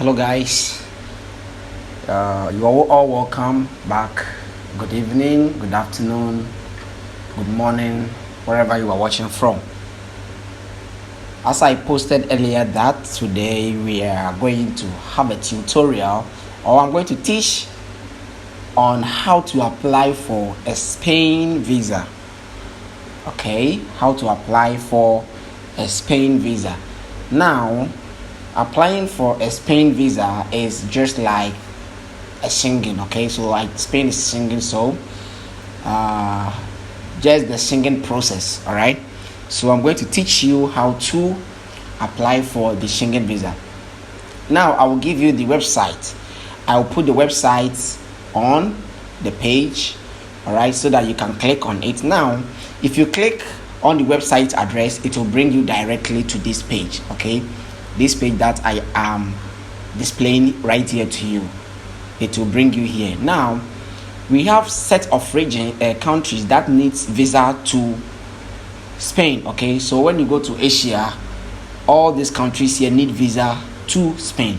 Hello, guys. You are all welcome back. Good evening, good afternoon, good morning, wherever you are watching from. As I posted earlier, that today we are going to have a tutorial, or I'm going to teach on how to apply for a Spain visa. Okay, how to apply for a Spain visa. Now, applying for a Spain visa is just like a Schengen. Okay, so like Spain is Schengen, so just the Schengen process. All right, so I'm going to teach you how to apply for the Schengen visa. Now I will give you the website. I will put the website on the page, all right, so that you can click on it. Now if you click on the website address, it will bring you directly to this page. Okay, this page that I am displaying right here to you, it will bring you here. Now we have set of countries that needs visa to Spain. Okay, so when you go to Asia, all these countries here need visa to Spain.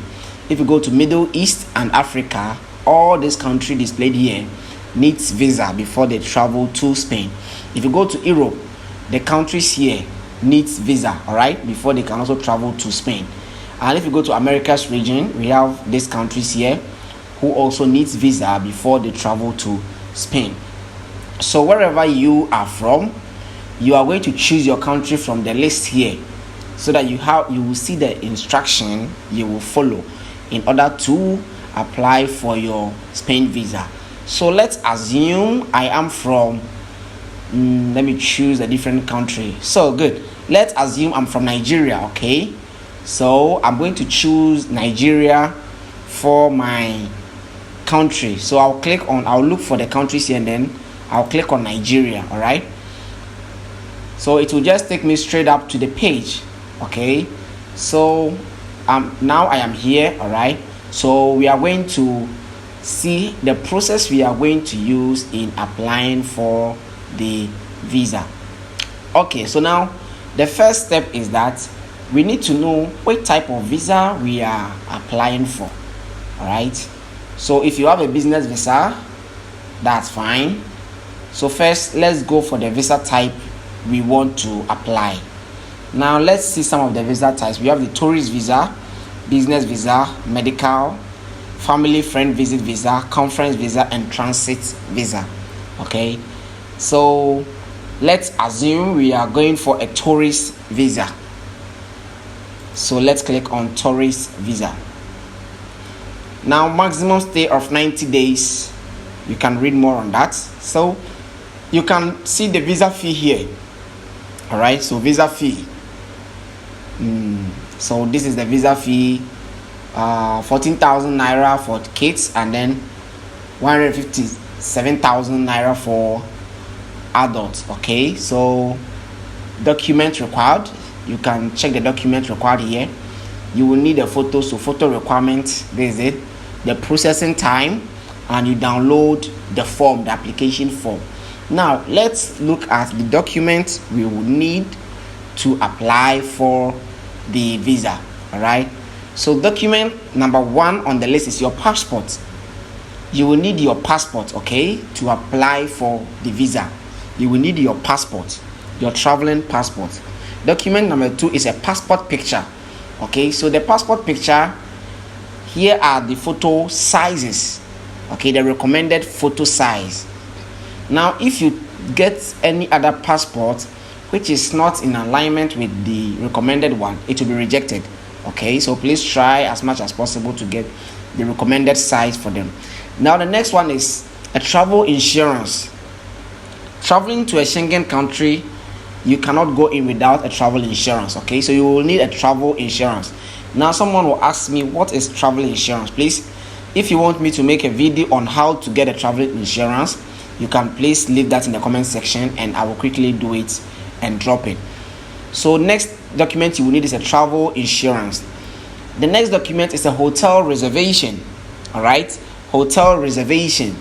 If you go to Middle East and Africa, all these countries displayed here needs visa before they travel to Spain. If you go to Europe, the countries here needs visa, all right, before they can also travel to Spain. And if you go to America's region, we have these countries here who also needs visa before they travel to Spain. So wherever you are from, you are going to choose your country from the list here, so that you will see the instruction you will follow in order to apply for your Spain visa. So let's assume I am from let me choose a different country. So good, let's assume I'm from Nigeria. Okay, so I'm going to choose Nigeria for my country. So I'll look for the countries here, and then I'll click on Nigeria. All right, so it will just take me straight up to the page. Okay, so now I am here. All right, so we are going to see the process we are going to use in applying for the visa. Okay, so now the first step is that we need to know what type of visa we are applying for. All right, so if you have a business visa, that's fine. So first, let's go for the visa type we want to apply. Now let's see some of the visa types. We have the tourist visa, business visa, medical, family friend visit visa, conference visa, and transit visa. Okay, so let's assume we are going for a tourist visa. So let's click on tourist visa. Now maximum stay of 90 days. You can read more on that. So you can see the visa fee here. All right, so visa fee. So this is the visa fee, 14,000 naira for kids, and then 157,000 naira for adults. Okay, so document required, you can check the document required here. You will need a photo, so photo requirement, this is it, the processing time, and you download the form, the application form. Now let's look at the documents we will need to apply for the visa. All right, so document number one on the list is your passport. You will need your passport, okay, to apply for the visa. You will need your passport, your traveling passport. Document number two is a passport picture. Okay, so the passport picture, here are the photo sizes, okay, the recommended photo size. Now if you get any other passport which is not in alignment with the recommended one, it will be rejected. Okay, so please try as much as possible to get the recommended size for them. Now the next one is a travel insurance. Traveling to a Schengen country, you cannot go in without a travel insurance. Okay, so you will need a travel insurance. Now someone will ask me, what is travel insurance? Please, if you want me to make a video on how to get a travel insurance, you can please leave that in the comment section, and I will quickly do it and drop it. So next document you will need is a travel insurance. The next document is a hotel reservation. All right, hotel reservation.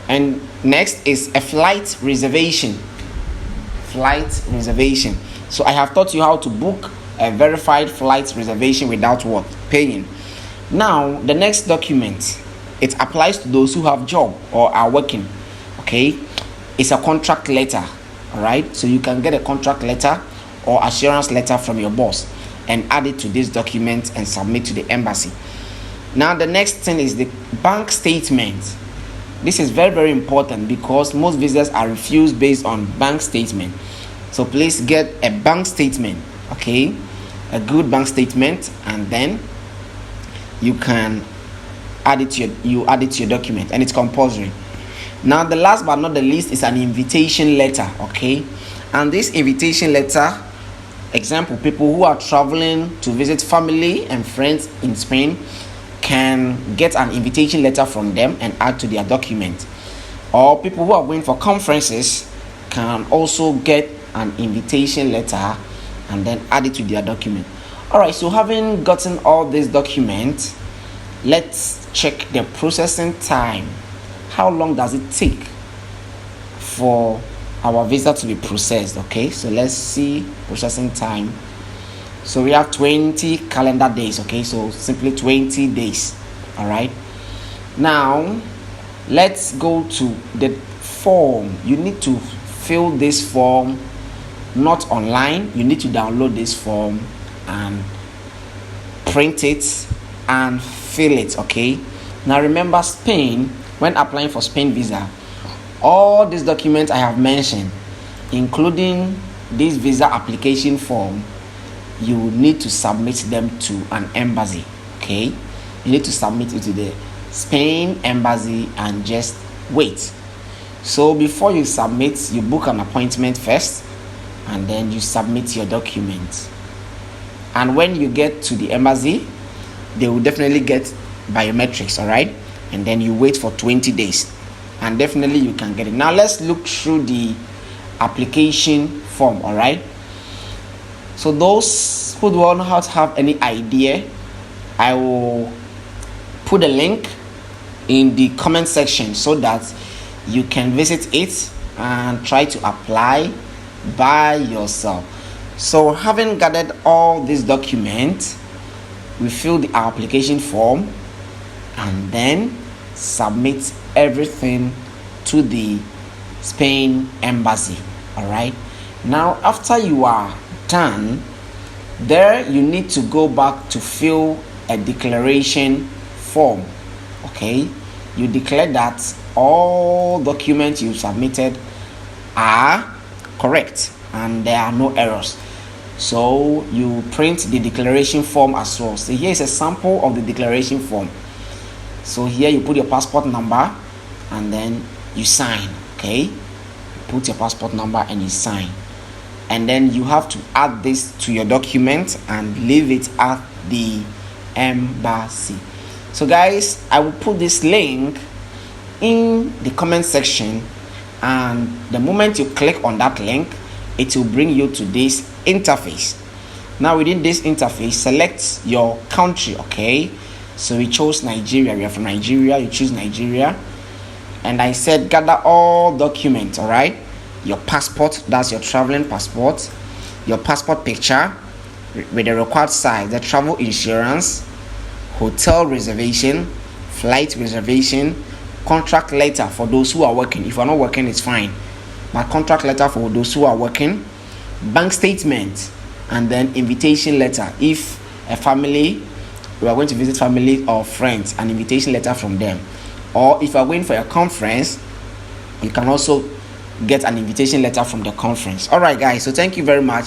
And next is a flight reservation. So I have taught you how to book a verified flight reservation without what? Paying. Now the next document, it applies to those who have job or are working. Okay, it's a contract letter. All right, so you can get a contract letter or assurance letter from your boss and add it to this document and submit to the embassy. Now the next thing is the bank statement. This is very, very important because most visas are refused based on bank statement. So please get a bank statement, okay, a good bank statement, and then you can add it to your document, and it's compulsory. Now the last but not the least is an invitation letter, okay, and this invitation letter, example, people who are traveling to visit family and friends in Spain can get an invitation letter from them and add to their document, or people who are going for conferences can also get an invitation letter and then add it to their document. All right, so having gotten all these documents, let's check the processing time. How long does it take for our visa to be processed? Okay, so let's see processing time. So we have 20 calendar days. Okay, so simply 20 days. All right, now let's go to the form. You need to fill this form, not online. You need to download this form and print it and fill it. Okay, now remember, Spain, when applying for Spain visa, all these documents I have mentioned, including this visa application form, you need to submit them to an embassy. Okay, you need to submit it to the Spain embassy and just wait. So before you submit, you book an appointment first and then you submit your documents. And when you get to the embassy, they will definitely get biometrics, all right? And then you wait for 20 days and definitely you can get it. Now let's look through the application form, all right? So those who don't know how to have any idea, I will put a link in the comment section so that you can visit it and try to apply by yourself. So having gathered all these documents, we fill the application form and then submit everything to the Spain embassy. All right, now after you are done there, you need to go back to fill a declaration form. Okay, you declare that all documents you submitted are correct and there are no errors. So you print the declaration form as well. So here is a sample of the declaration form. So here you put your passport number and then you sign. Okay, you put your passport number and you sign, and then you have to add this to your document and leave it at the embassy. So guys, I will put this link in the comment section, and the moment you click on that link, it will bring you to this interface. Now within this interface, select your country. Okay, so we chose Nigeria. We are from Nigeria. You choose Nigeria, and I said gather all documents. All right, your passport, that's your traveling passport, your passport picture with the required size, the travel insurance, hotel reservation, flight reservation, contract letter for those who are working. If you are not working, it's fine, but contract letter for those who are working, bank statement, and then invitation letter. If a family, we are going to visit family or friends, an invitation letter from them. Or if you are going for a conference, you can also get an invitation letter from the conference. All right guys, so thank you very much,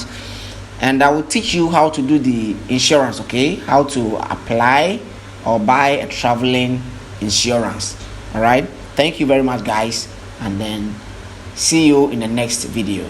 and I will teach you how to do the insurance. Okay, how to apply or buy a traveling insurance. All right, thank you very much guys, and then see you in the next video.